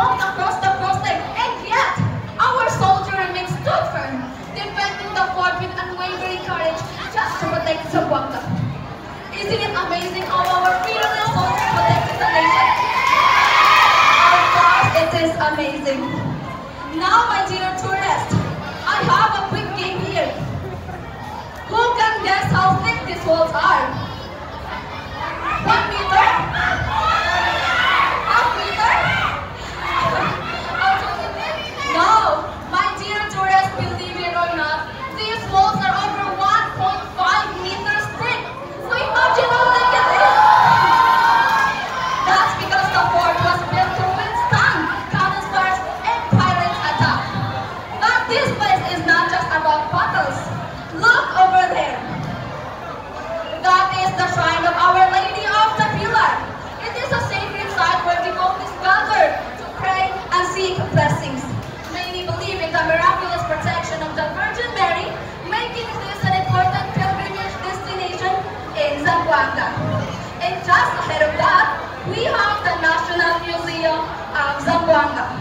stormed across the coastline, and yet our soldier remains stood firm, defending the fort with unwavering courage just to protect Zamboanga. Isn't it amazing how our fearless soldiers protected the nation? Of course, it is amazing. Now, my dear tourists, I have a quick game here. Who can guess how thick these walls are? 1 meter? Half meter? No, my dear tourists, believe it or not, these walls are over 1.5 meters thick. So imagine how thick it is. That's because the fort was built to withstand cannon fires and pirates' attack. But this place is not just about battles. Look over there. That is the shrine of Our Lady of the Pillar. It is a sacred site where devotees gather to pray and seek blessings. Many believe in the miraculous protection of the Virgin Mary, making this an important pilgrimage destination in Zamboanga. And just ahead of that, we have the National Museum of Zamboanga.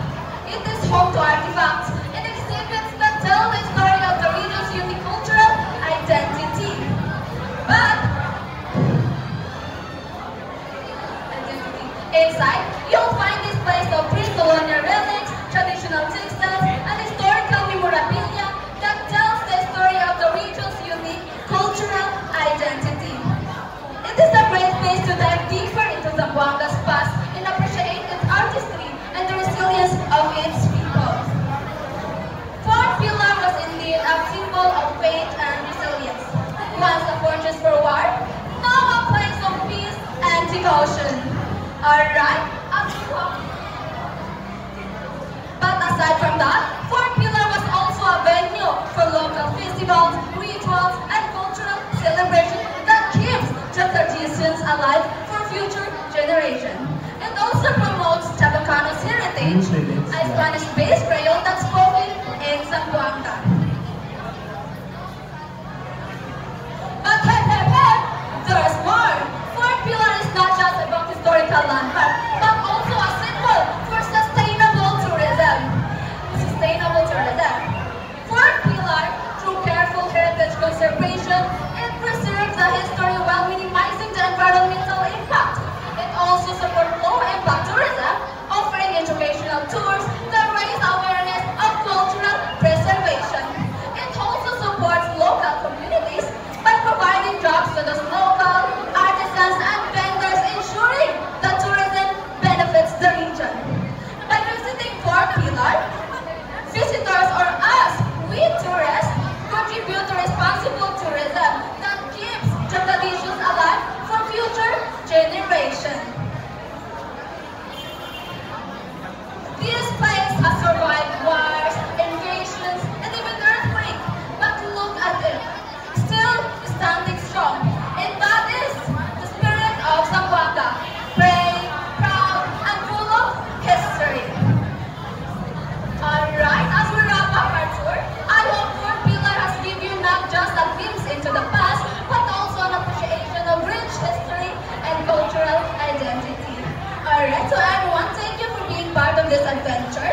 It is home to artifacts and exhibits that tell the story of the region's unique cultural identity. Inside, you'll find displays of pre-colonial relics, traditional textiles, and historical memorabilia that tells the story of the region's unique cultural identity. It is a great place to dive deeper into Zamboanga's past and appreciate its artistry and the resilience of its people. Fort Pillar was indeed a symbol of faith and resilience. Once a fortress for war, now a place of peace and devotion. Alright, but aside from that, Fort Pillar was also a venue for local festivals, rituals, and cultural celebrations that keeps the traditions alive for future generations. It also promotes Chabacano's heritage, a Spanish-based Creole that's spoken in Zamboanga. But hey, there's more! Fort Pillar is not just about historical landmark, but also a symbol for sustainable tourism. Fort Pillar, through careful heritage conservation, it preserves the history while minimizing the environmental impact. It also supports low-impact tourism, offering educational tours that raise awareness of cultural preservation. It also supports local communities by providing jobs to those local artisans and vendors, ensuring that tourism benefits the region. By visiting Fort Pillar, visitors or us, we tourists, contribute to responsible tourism that keeps the traditions alive for future generations. This place has survived wars, invasions, and even earthquakes, but look at it, still standing strong, and that is the spirit of Zamboanga, brave, proud, and full of history. Alright, as we wrap up our tour, I hope Fort Pillar has given you not just a glimpse into the past, but also an appreciation of rich history and cultural identity. Alright, so everyone, thank you for being part of this adventure.